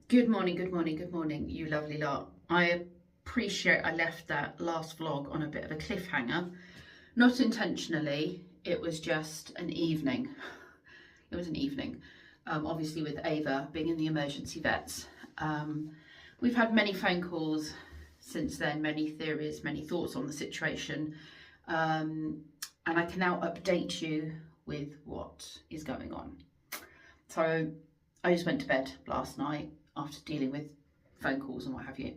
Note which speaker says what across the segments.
Speaker 1: Good morning, good morning, good morning, you lovely lot. I appreciate I left that last vlog on a bit of a cliffhanger. Not intentionally, it was just an evening. It was an evening, obviously with Ava being in the emergency vets. We've had many phone calls since then, many theories, many thoughts on the situation. And I can now update you with what is going on. So I just went to bed last night after dealing with phone calls and what have you.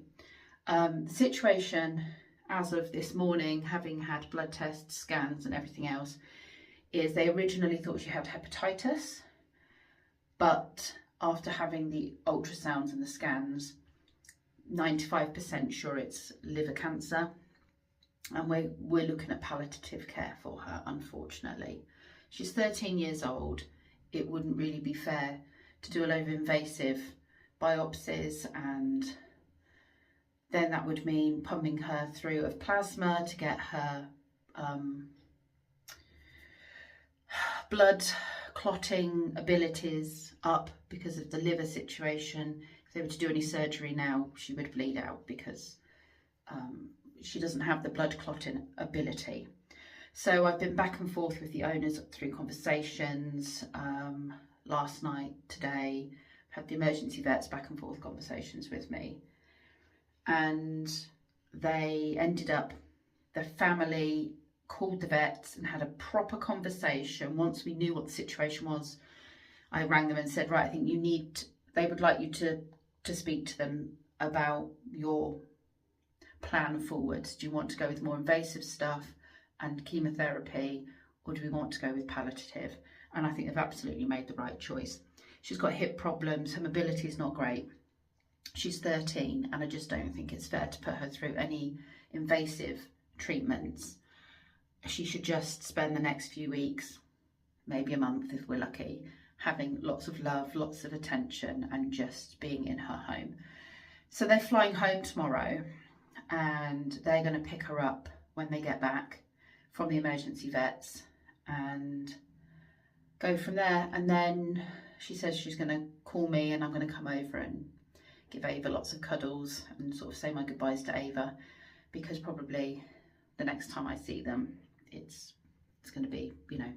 Speaker 1: The situation as of this morning, having had blood tests, scans and everything else, is they originally thought she had hepatitis, but after having the ultrasounds and the scans, 95% sure it's liver cancer, and we're looking at palliative care for her, unfortunately. She's 13 years old. It wouldn't really be fair to do a load of invasive biopsies, and then that would mean pumping her through of plasma to get her blood clotting abilities up because of the liver situation. If they were to do any surgery now, she would bleed out because she doesn't have the blood clotting ability. So I've been back and forth with the owners through conversations last night, today. Had the emergency vets back and forth conversations with me, and they ended up, the family called the vets and had a proper conversation. Once we knew what the situation was, I rang them and said, right, I think they would like you to speak to them about your plan forward. Do you want to go with more invasive stuff and chemotherapy, or do we want to go with palliative? And I think they've absolutely made the right choice. She's got hip problems, her mobility is not great. She's 13, and I just don't think it's fair to put her through any invasive treatments. She should just spend the next few weeks, maybe a month if we're lucky, having lots of love, lots of attention, and just being in her home. So they're flying home tomorrow, and they're going to pick her up when they get back from the emergency vets and go from there. And then she says she's going to call me, and I'm going to come over and give Ava lots of cuddles and sort of say my goodbyes to Ava, because probably the next time I see them, it's going to be, you know,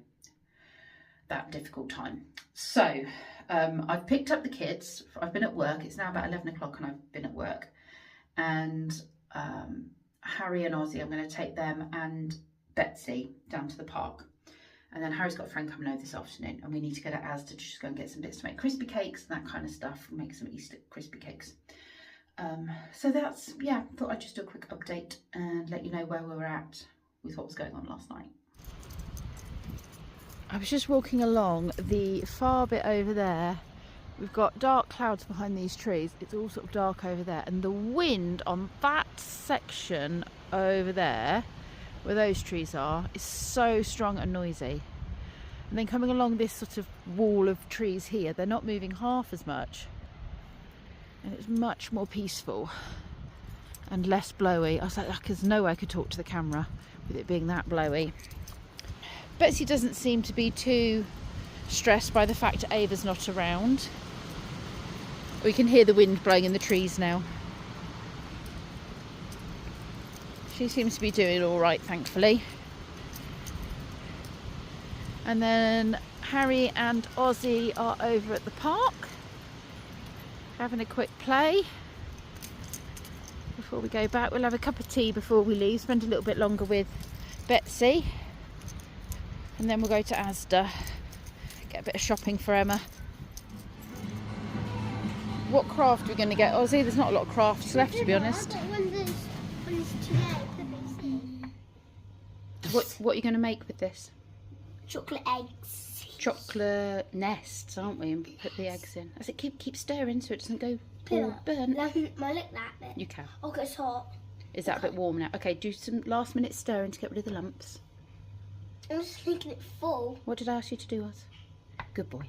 Speaker 1: that difficult time. So I've picked up the kids. I've been at work. It's now about 11 o'clock and I've been at work. And Harry and Ozzy, I'm going to take them and Betsy down to the park. And then Harry's got a friend coming over this afternoon, and we need to go to Asda to just go and get some bits to make crispy cakes and that kind of stuff. We'll make some Easter crispy cakes. So that's, yeah, thought I'd just do a quick update and let you know where we were at with what was going on last night.
Speaker 2: I was just walking along the far bit over there. We've got dark clouds behind these trees. It's all sort of dark over there, and the wind on that section over there where those trees are is so strong and noisy. And then coming along this sort of wall of trees here, they're not moving half as much, and it's much more peaceful and less blowy. I was like, there's no way I could talk to the camera with it being that blowy. Betsy doesn't seem to be too stressed by the fact that Ava's not around. We can hear the wind blowing in the trees now. She seems to be doing all right, thankfully. And then Harry and Ozzy are over at the park, having a quick play. Before we go back, we'll have a cup of tea before we leave, spend a little bit longer with Betsy. And then we'll go to Asda, get a bit of shopping for Emma. What craft are we going to get, Ozzy? There's not a lot of crafts left, to be honest. What are you going to make with this?
Speaker 3: Chocolate eggs.
Speaker 2: Chocolate nests, aren't we? And put the eggs in. As it keep stirring so it doesn't go all burnt.
Speaker 3: I can lick that bit.
Speaker 2: You can.
Speaker 3: Oh, it's hot.
Speaker 2: Is that a bit warm now? Okay, do some last minute stirring to get rid of the lumps.
Speaker 3: I'm just making it full.
Speaker 2: What did I ask you to do, Oz? Good boy.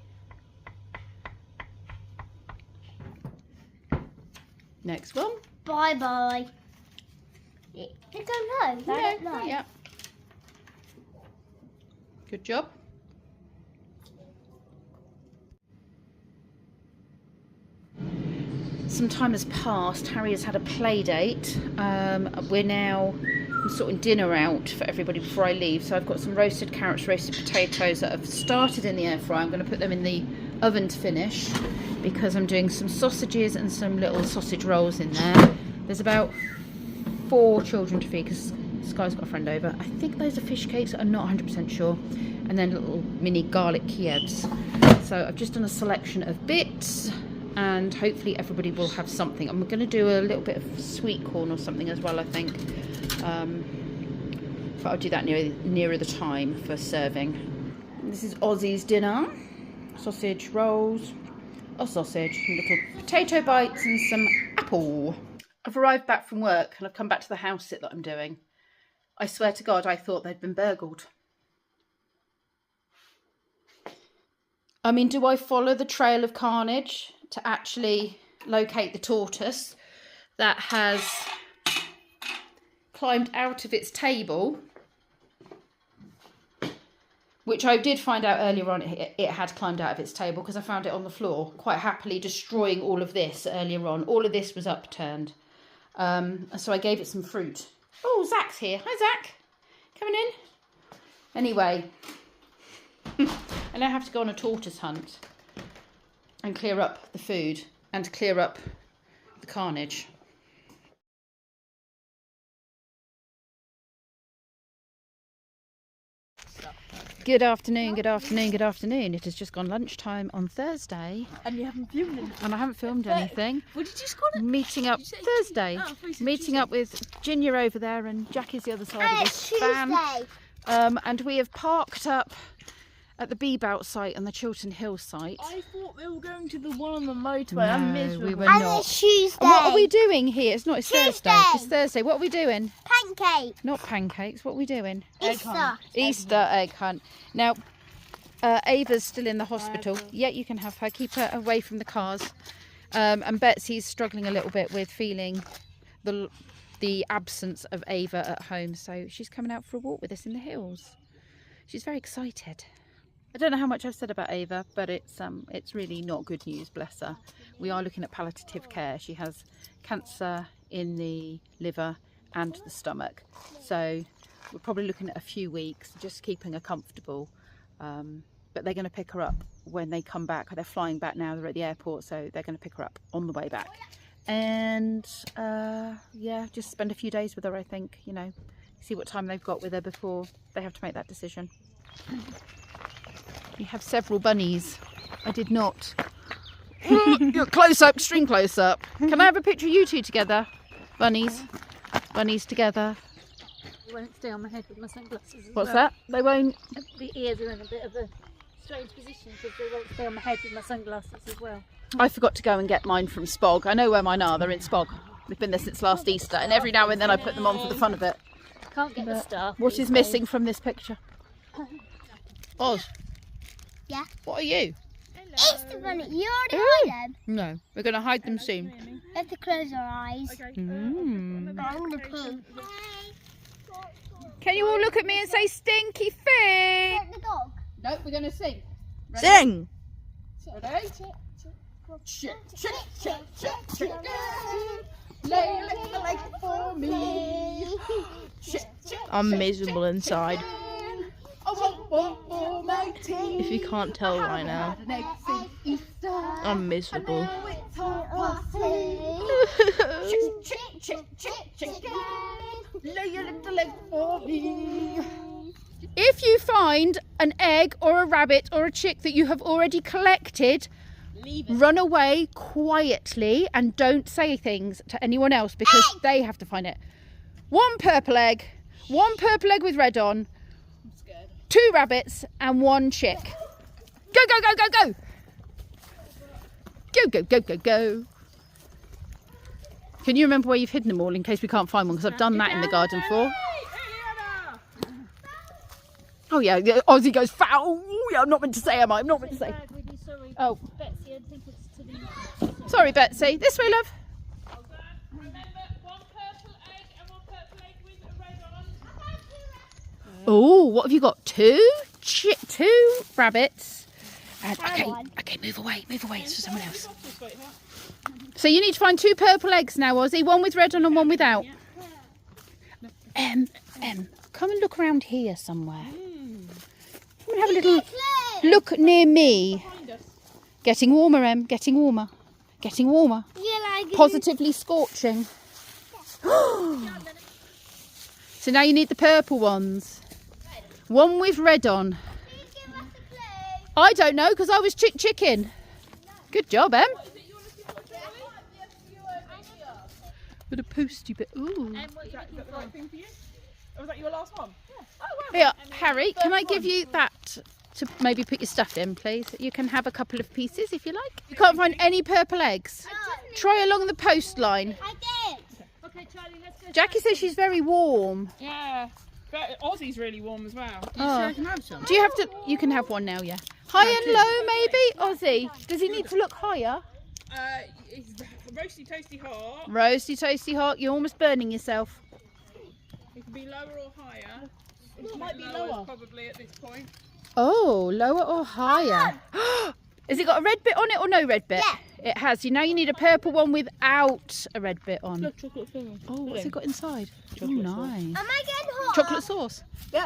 Speaker 2: Next one.
Speaker 3: Bye bye. They go no. They don't like.
Speaker 2: Yeah. Good job.
Speaker 1: some time has passed. Harry has had a play date. We're now sorting dinner out for everybody before I leave. So I've got some roasted carrots, roasted potatoes that I've started in the air fryer. I'm going to put them in the oven to finish because I'm doing some sausages and some little sausage rolls in there. There's about 4 children to feed because Sky's got a friend over. I think those are fish cakes, I'm not 100% sure. And then little mini garlic Kievs. So I've just done a selection of bits and hopefully everybody will have something. I'm going to do a little bit of sweet corn or something as well, I think. But I'll do that nearer the time for serving. This is Ozzy's dinner. Sausage rolls, a sausage, little potato bites and some apple. I've arrived back from work and I've come back to the house sit that I'm doing. I swear to God, I thought they'd been burgled. I mean, do I follow the trail of carnage to actually locate the tortoise that has climbed out of its table? Which I did find out earlier on, it had climbed out of its table because I found it on the floor, quite happily destroying all of this earlier on. All of this was upturned. So I gave it some fruit. Oh, Zach's here. Hi, Zach. Coming in. Anyway, I now have to go on a tortoise hunt and clear up the food and clear up the carnage. Good afternoon, good afternoon, good afternoon. It has just gone lunchtime on Thursday.
Speaker 2: And you haven't filmed anything.
Speaker 1: And I haven't filmed anything.
Speaker 2: What did you just call it?
Speaker 1: Meeting up Thursday. Meeting up with Ginger over there and Jackie's the other side of this van. And we have parked up at the Bebout site and the Chiltern Hill site.
Speaker 2: I thought we were going to the one on the motorway.
Speaker 1: No,
Speaker 2: I'm miserable.
Speaker 1: we were
Speaker 3: And
Speaker 1: not.
Speaker 3: it's Tuesday.
Speaker 1: And what are we doing here? It's not, it's
Speaker 3: Tuesday.
Speaker 1: Thursday. It's Thursday. What are we doing?
Speaker 3: Pancake.
Speaker 1: Not pancakes. What are we doing?
Speaker 3: Easter.
Speaker 1: Easter egg hunt. Now, Ava's still in the hospital. Yeah, you can have her. Keep her away from the cars. And Betsy's struggling a little bit with feeling the absence of Ava at home. So she's coming out for a walk with us in the hills. She's very excited. I don't know how much I've said about Ava, but it's really not good news, bless her. We are looking at palliative care. She has cancer in the liver and the stomach. So we're probably looking at a few weeks, just keeping her comfortable. But they're going to pick her up when they come back. They're flying back now, they're at the airport, so they're going to pick her up on the way back. And yeah, just spend a few days with her, I think, you know, see what time they've got with her before they have to make that decision. We have several bunnies. I did not. Close up, extreme close up. Can I have a picture of you two together? Bunnies. Bunnies together.
Speaker 4: They won't stay on my head with my sunglasses.
Speaker 1: What's that? They won't.
Speaker 4: The ears are in a bit of a strange position because they won't stay on my head with my sunglasses as well.
Speaker 1: I forgot to go and get mine from Spog. I know where mine are. They're in Spog. They've been there since last Easter, and every now and then I put them on for the fun of it.
Speaker 4: Can't get the star.
Speaker 1: What is missing from this picture? Oz.
Speaker 3: Yeah.
Speaker 1: What are you?
Speaker 3: Easter bunny. You already hide them.
Speaker 1: No, we're going to hide them soon.
Speaker 3: We have to close our eyes.
Speaker 1: Mm.
Speaker 3: I'm gonna poo.
Speaker 1: Can you all look at me and say stinky feet?
Speaker 3: Get the dog.
Speaker 1: No, we're going to sing. Ready?
Speaker 2: Sing!
Speaker 1: Ready? Chick, chick, chick, chick, chick. Lay a little leg for me. Chick, chick,
Speaker 2: I'm miserable inside.
Speaker 1: I want one for my tea.
Speaker 2: If you can't tell right now,
Speaker 1: Had an egg since Easter.
Speaker 2: I'm miserable.
Speaker 1: Now it's 2:30. Chick, chick, chick, chick, chick. Lay a little egg for me. If you find an egg or a rabbit or a chick that you have already collected, run away quietly and don't say things to anyone else because they have to find it. One purple egg with red on, 2 rabbits and 1 chick. Go, go, go, go, go. Go, go, go, go, go. Can you remember where you've hidden them all in case we can't find one? Because I've done that in the garden before. Oh yeah, Ozzy goes foul. Oh, yeah, I'm not meant to say, am I? I'm not meant to say.
Speaker 4: Sorry,
Speaker 1: Oh,
Speaker 4: Betsy, I think it's to the...
Speaker 1: sorry, Betsy. This way, love.
Speaker 5: Remember, 1 purple egg and 1 purple egg with a red on.
Speaker 1: Oh, what have you got? 2 rabbits. And, okay, move away. It's for someone else.
Speaker 2: So you need to find 2 purple eggs now, Ozzy. One with red on and one without. Come and look around here somewhere. Come and have a little look near me. Getting warmer, Em. Getting warmer. Getting warmer. Positively scorching. So now you need the purple ones. One with red on. I don't know because I was chicken. Good job, Em. With a posty bit. Ooh.
Speaker 5: Is that the right thing for you? Or was that your last one?
Speaker 2: Here, Harry, can I give you that to maybe put your stuff in, please? You can have a couple of pieces if you like. You can't find any purple eggs. Try along the post line.
Speaker 3: I did.
Speaker 4: Okay, Charlie, let's go.
Speaker 2: Jackie says she's very warm.
Speaker 5: Yeah. But Aussie's really warm as well.
Speaker 2: Oh. Do you have to? You can have one now, yeah. High and low, maybe? Ozzy, does he need to look higher?
Speaker 5: It's roasty toasty hot.
Speaker 2: Roasty, toasty hot. You're almost burning yourself.
Speaker 5: It can be lower or higher. It might be lower probably at this point.
Speaker 2: Oh, lower or higher? Has it got a red bit on it or no red bit?
Speaker 3: Yeah.
Speaker 2: It has. You know you need a purple one without a red bit on.
Speaker 5: Chocolate filling.
Speaker 2: Oh, what's it got inside? Oh, nice.
Speaker 3: Am I getting hot?
Speaker 2: Chocolate sauce.
Speaker 5: Does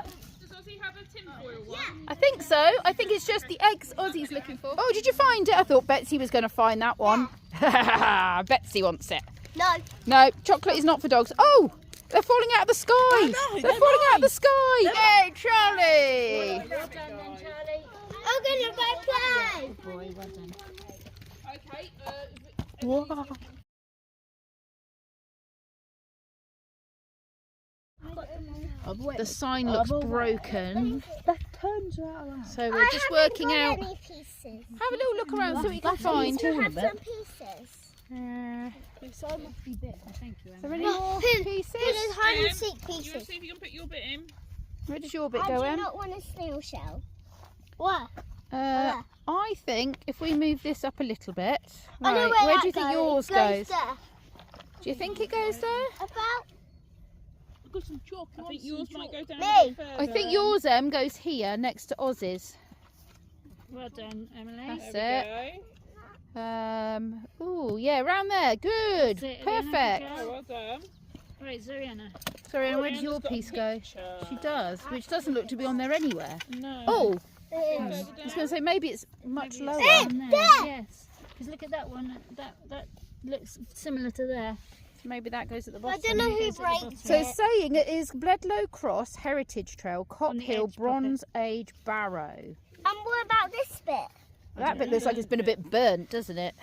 Speaker 5: Aussie have a tinfoil one?
Speaker 2: I think so. I think it's just the eggs Ozzy's looking for. Oh, did you find it? I thought Betsy was going to find that one. Betsy wants it.
Speaker 3: No.
Speaker 2: No, chocolate is not for dogs. Oh, they're falling out of the sky. They're falling out of the sky. Hey, Charlie.
Speaker 4: Well done then, Charlie.
Speaker 3: I'm gonna go play.
Speaker 4: Good boy, well done.
Speaker 5: Okay.
Speaker 2: Whoa. The sign looks broken. So we're just working out.
Speaker 3: Any pieces.
Speaker 2: Have a little look around, see what you can find.
Speaker 3: You have some pieces.
Speaker 4: The sign must be bit. Thank you,
Speaker 2: Is there
Speaker 4: Emily.
Speaker 2: any more
Speaker 3: Here's
Speaker 2: pieces?
Speaker 3: hide and seek
Speaker 5: You want to
Speaker 3: pieces.
Speaker 5: see if you can put your bit in?
Speaker 2: Where does your bit
Speaker 3: I
Speaker 2: go,
Speaker 3: do
Speaker 2: Em?
Speaker 3: not want a snail shell. What?
Speaker 2: I think if we move this up a little bit.
Speaker 3: I know
Speaker 2: Right, where
Speaker 3: that
Speaker 2: do you think
Speaker 3: goes.
Speaker 2: yours
Speaker 3: It
Speaker 2: goes?
Speaker 3: there.
Speaker 2: Do you think it goes there?
Speaker 3: About
Speaker 5: I've got some chalk. I think yours might go down
Speaker 3: Me.
Speaker 5: a bit further.
Speaker 2: I think yours, Em, goes here next to Oz's.
Speaker 4: Well done, Emily.
Speaker 2: That's
Speaker 5: There
Speaker 2: it.
Speaker 5: we go.
Speaker 2: Oh yeah, around there. Good.
Speaker 4: That's it,
Speaker 2: Perfect.
Speaker 4: Rihanna,
Speaker 5: Oh, well done.
Speaker 4: Right, Zoriana.
Speaker 2: Sorry, and where does
Speaker 5: Rihanna's
Speaker 2: your
Speaker 5: got a
Speaker 2: piece go?
Speaker 5: picture.
Speaker 2: She does, which doesn't look to be on there anywhere.
Speaker 5: No.
Speaker 2: Oh,
Speaker 5: Further
Speaker 2: I was going to say maybe it's much lower.
Speaker 4: Down there, yes. Because look at that one. That looks similar to there.
Speaker 2: Maybe that goes at the
Speaker 3: I
Speaker 2: bottom.
Speaker 3: don't know who
Speaker 4: goes at the bottom.
Speaker 3: breaks
Speaker 2: So
Speaker 3: it.
Speaker 2: it's saying it is Bledlow Cross Heritage Trail, Cop
Speaker 4: On the
Speaker 2: Hill,
Speaker 4: edge, pop it.
Speaker 2: Bronze Age Barrow.
Speaker 3: And what about this bit?
Speaker 2: That bit looks like it's been a bit burnt, doesn't it?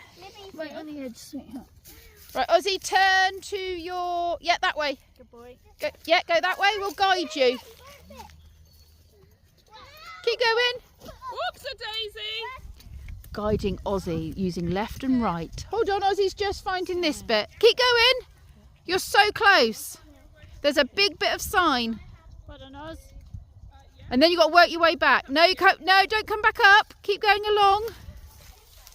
Speaker 4: Right on the edge, sweetheart.
Speaker 2: Right, Ozzy, turn to your... Yeah, that way.
Speaker 4: Good boy.
Speaker 2: Go, yeah, go that way. We'll guide you. Keep going.
Speaker 5: Whoops-a-daisy.
Speaker 2: Guiding Ozzy using left and right. Hold on, Ozzy's just finding this bit. Keep going. You're so close. There's a big bit of sign.
Speaker 4: Well done, Oz.
Speaker 2: And then you've got to work your way back. No, no, don't come back up. Keep going along.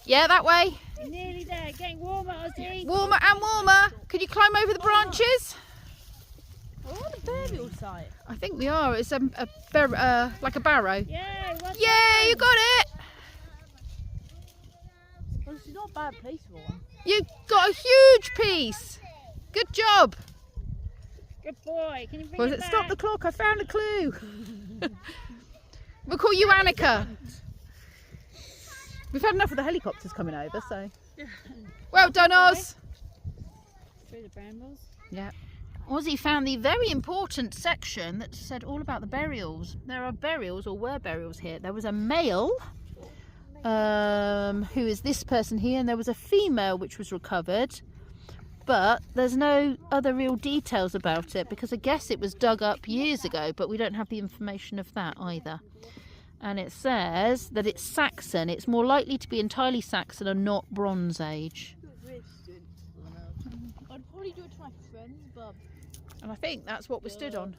Speaker 2: Yeah, that way.
Speaker 4: You're nearly there. Getting warmer, Ozzy.
Speaker 2: Warmer and warmer. Can you climb over the branches?
Speaker 4: We're on the burial site.
Speaker 2: I think we are. It's like a barrow.
Speaker 4: Yeah, well
Speaker 2: Yeah, you got it.
Speaker 4: Well, it's not a bad place for one.
Speaker 2: You got a huge piece. Good job.
Speaker 4: Good boy. Can you bring
Speaker 2: Well,
Speaker 4: it back?
Speaker 2: stop the clock. I found a clue. We'll call you Annika. We've had enough of the helicopters coming over, so. Well done, Oz.
Speaker 4: Through the brambles.
Speaker 2: Yeah. Ozzy found the very important section that said all about the burials. There are burials, or were burials here. There was a male, who is this person here, and there was a female which was recovered. But there's no other real details about it because I guess it was dug up years ago, but we don't have the information of that either. And it says that it's Saxon. It's more likely to be entirely Saxon and not Bronze Age.
Speaker 4: I'd probably do it to my friends, but
Speaker 2: And I think that's what we stood on.